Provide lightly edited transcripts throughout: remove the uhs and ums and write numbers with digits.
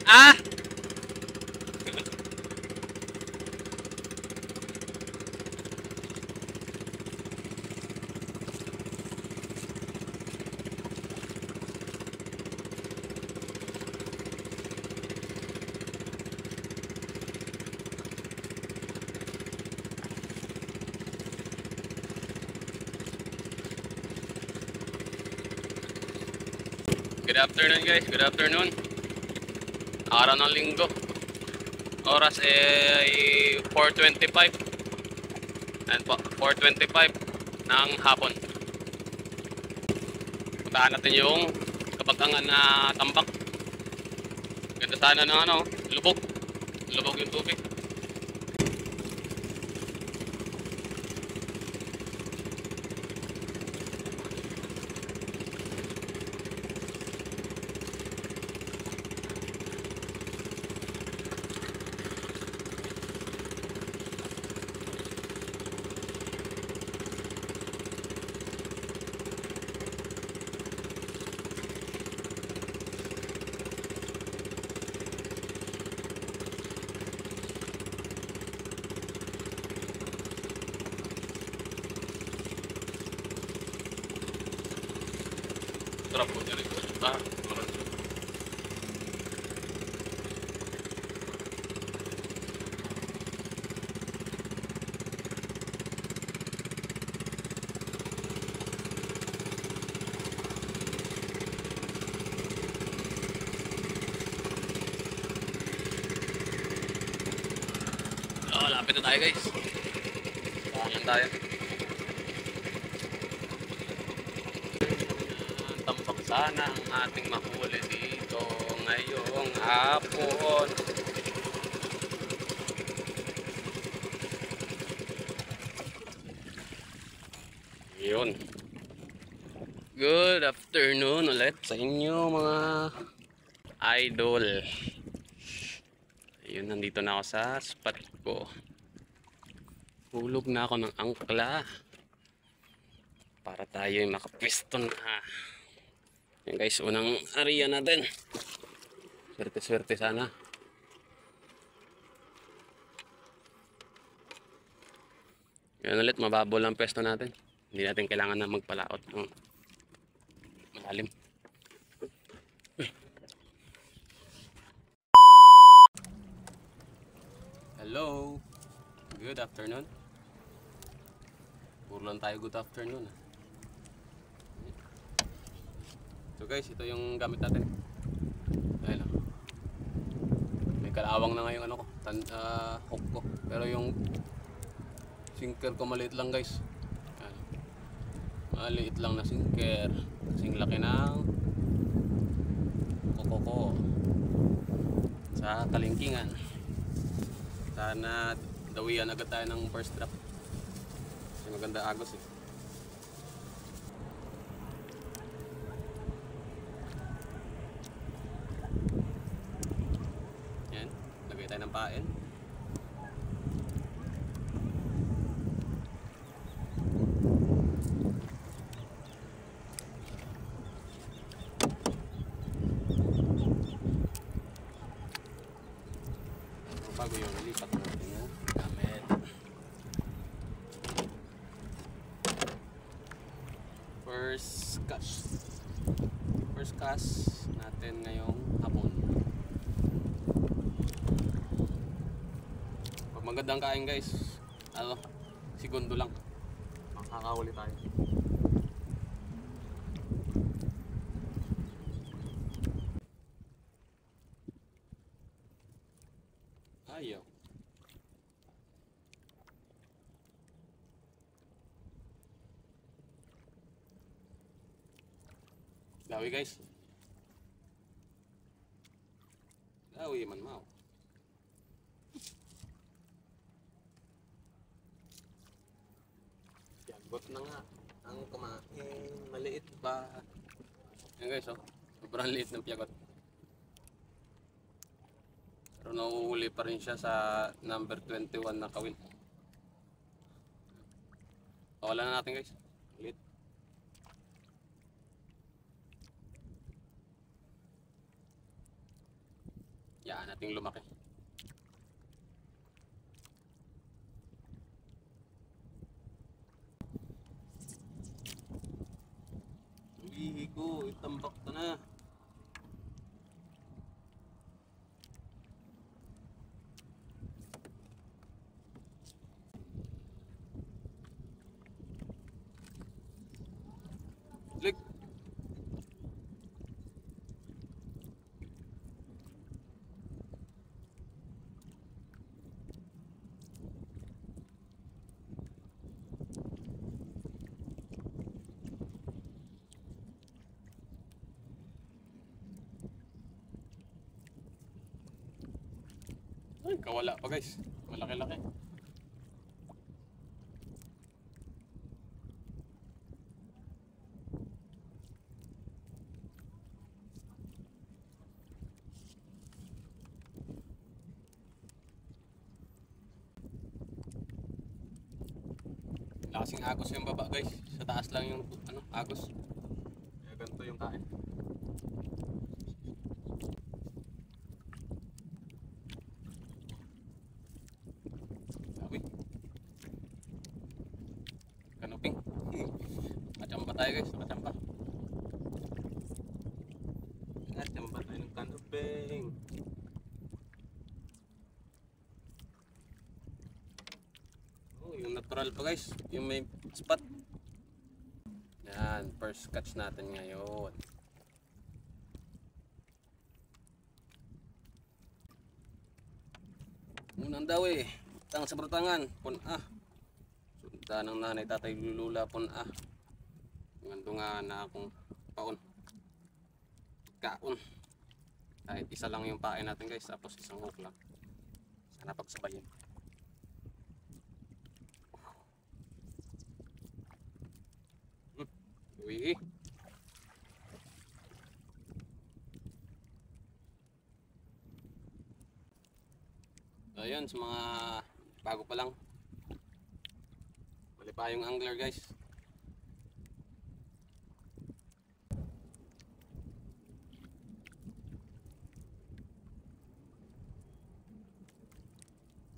Ah! Good afternoon guys, good afternoon. Araw ng linggo. Oras ay 4:25. Ayan po, 4:25 ng hapon. Puntahan natin yung Kabagangan na tambak. Ganda sana ng ano, lubog. Lubog yung tubig. Sarap po dyan ito. Lapit na tayo guys. Saan lang tayo. Tambak sana ang ating mahuli dito ngayong hapon. Yun. Good afternoon ulit sa inyo mga idol. Ayun, nandito na ako sa spot ko. Hulog na ako ng angkla para tayo ay makapwesto na. Yan guys, unang area natin. Swerte-swerte sana. Yan ulit, mababol ang pwesto natin. Hindi natin kailangan na magpalaot ng malalim. Hello, good afternoon. Puro lang tayo good afternoon. So guys, ito yung gamit natin. Ayun lang. May kalawang na ngayong ano ko, hook ko. Pero yung sinker ko maliit lang guys. Ayan. Maliit lang na sinker. Kasing laki ng kuko ko sa kalingkingan. Sana dawian agad tayo ng first drop. Kasi maganda agos eh. Yan, lagay tayo ng pain. Bago yung nilipat natin yung gamit. First cast natin ngayong hapon. Pag magandang kain guys, ano, segundo lang makakahuli tayo. Ayaw. Dawi guys. Dawi man mau. Yagot na nga ang kumain. Maliit ba? Yan guys, oh. Sobrang liit ng piyagot. Pero nahuhuli pa rin siya sa number 21 na kawil. Wala na natin guys. Liit. Yan nating lumaki. Ihi ko, itambak na na. Lik. Ay, kawala pa guys. Malaki-laki. Lasing agos yung baba guys. Sa taas lang yung agos. Kaya ganito yung kain. Sabi. Kanuping. Nakachamba tayo guys. Nakachamba. Nakachamba tayo ng kanuping. Oh, yung natural pa guys. Yung may spot. Yan. First catch natin ngayon. Unang daw eh. Tang sa Batangan, pun-ah. Sunda ng nanay tatay lulula pun-ah. Ngando nga na akong paon. Kaon. Kahit isa lang yung pain natin guys, tapos isang hook lang. Sana pagsabayin. Uwi. Ayun, sa mga bago pa lang. Mali pa yung angler guys.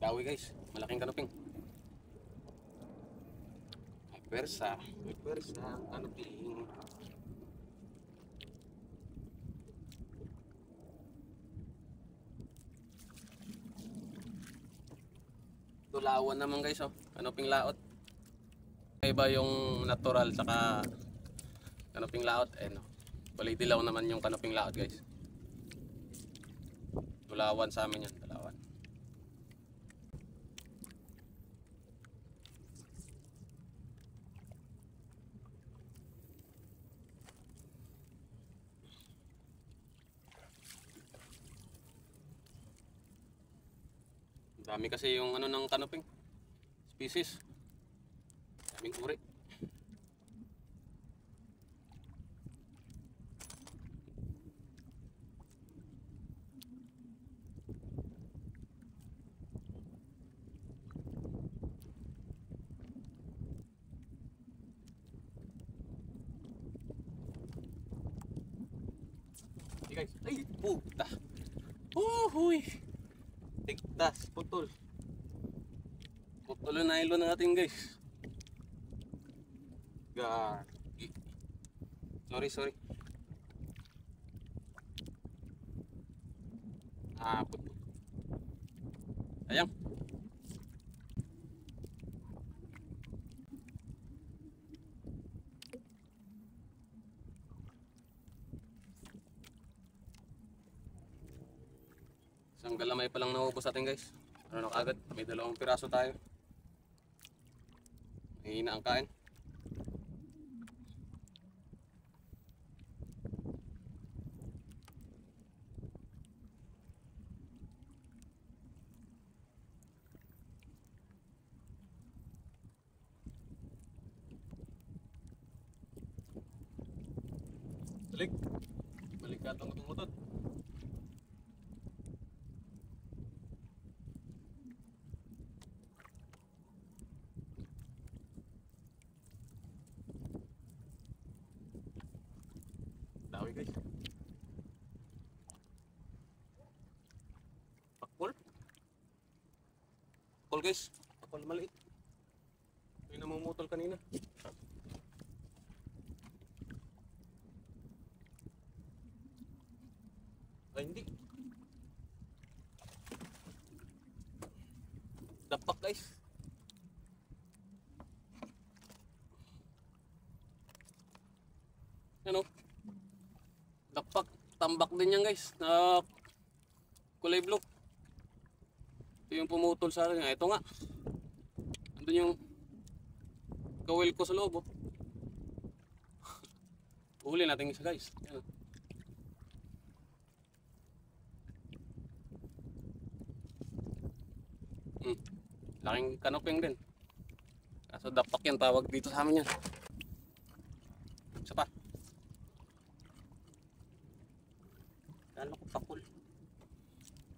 Dawi guys, malaking kanuping. May pwersa ang kanuping. Tulawan naman guys, oh. Kanuping laot. Iba yung natural saka kanuping laot, no. Kulay dilaw naman yung kanuping laot guys. Tulawan sa amin yan, tulawan. Dami kasi yung ng kanuping species. Daming uri. Okay guys, ay puta. Uhuy. Tigtas, putol. Putol na nylon natin guys. Gagi. Sorry. Ah, putol. Sayang. Isang galamay pa lang naubos natin guys. Ano na kagad? May 2 piraso tayo. Mahina ang kain. Balik ka itong utod. Dawi guys. Pakol guys. Pakol maliit. Ito yung namumutol kanina. Ay hindi. Dapak guys. Ano? Dapak. Tambak din yan guys. Na kulay blue. Ito yung pumutol sa akin. Ito nga. Andun yung kawil ko sa loob. Oh. Uhuli natin isa guys. Yan. Laking kanoping din. Kaso dapak yan tawag dito sa amin yan. Isa pa. Akala ko pakul.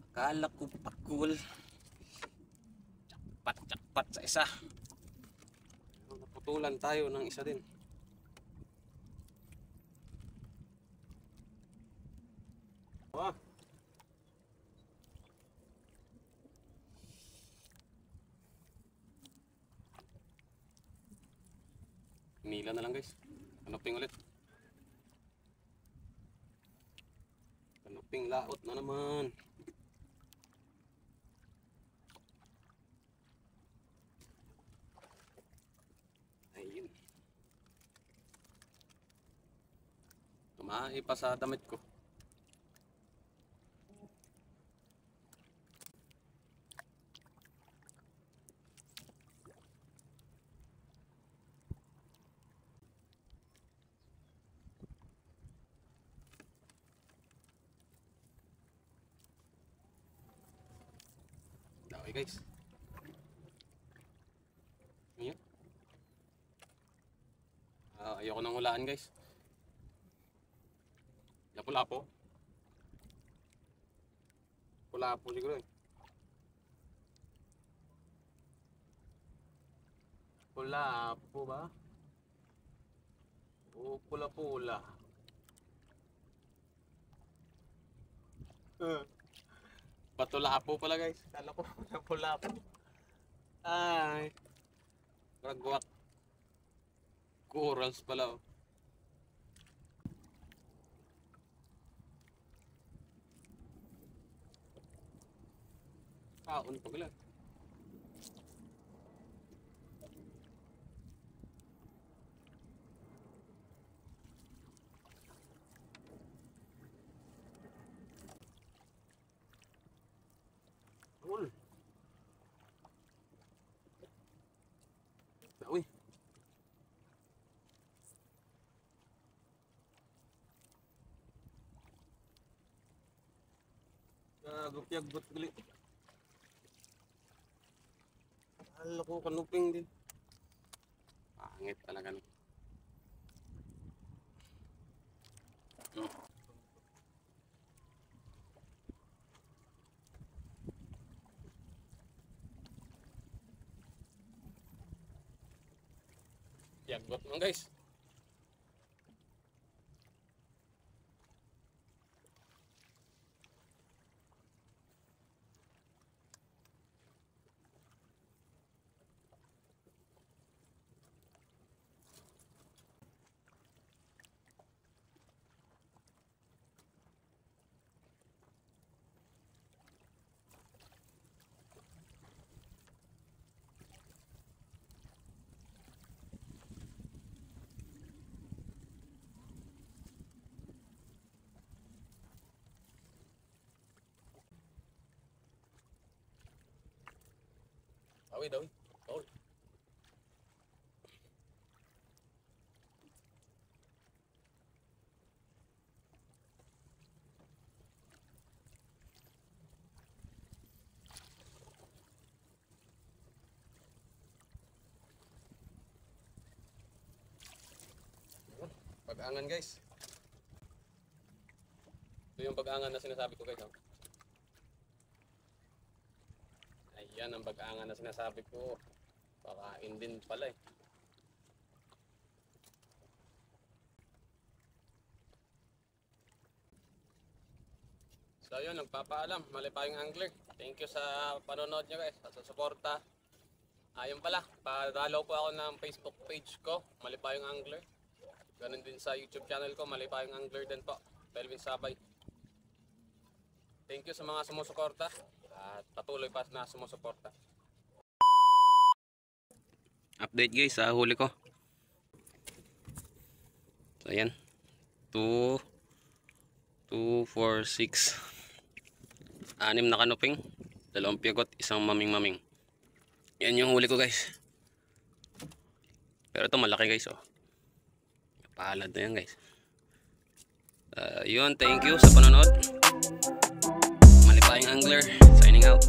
Akala ko pakul. Jakpat sa isa. Naputulan tayo ng isa din. Wah. Nila na lang guys. Kanoping ulit. Kanoping laot na naman. Ayun. Tumahi pa sa damit ko. Okay guys. Ayan. Ayoko nang hulaan guys. Lapu-lapo. Pula-po siguro eh. Pula-po ba? O pula-pula. Patulapo pala guys. Kala ko lapu-lapo. Ay. Ragwak. Corals pala oh. Kaon pa pala. Cool. Uy. Gupyag-gut gali. Halo ko kanuping din. Pangit talaga no. Yagot mo guys. Awi daw. Tol. Pag-angan guys. Ito yung pag-angan na sinasabi ko guys. Oh. Ayan ang pag-angan na sinasabi ko. Pakain din pala eh. So yun, nagpapaalam, Malipayong Angler. Thank you sa panonood nyo guys, sa suporta. Ayun pala, padalaw po ako ng Facebook page ko, Malipayong Angler. Ganun din sa YouTube channel ko, Malipayong Angler din po, Pelvin Sabay. Thank you sa mga sumusuporta at patuloy pa na sumusuporta. Update guys sa huli ko. So ayan, 2, 4, 6. 6 na kanuping, 2 pigot, 1 maming-maming. Yan yung huli ko guys. Pero ito malaki guys oh. Palad na yan guys. Yun, thank you sa panonood. Malipayong Angler, signing out.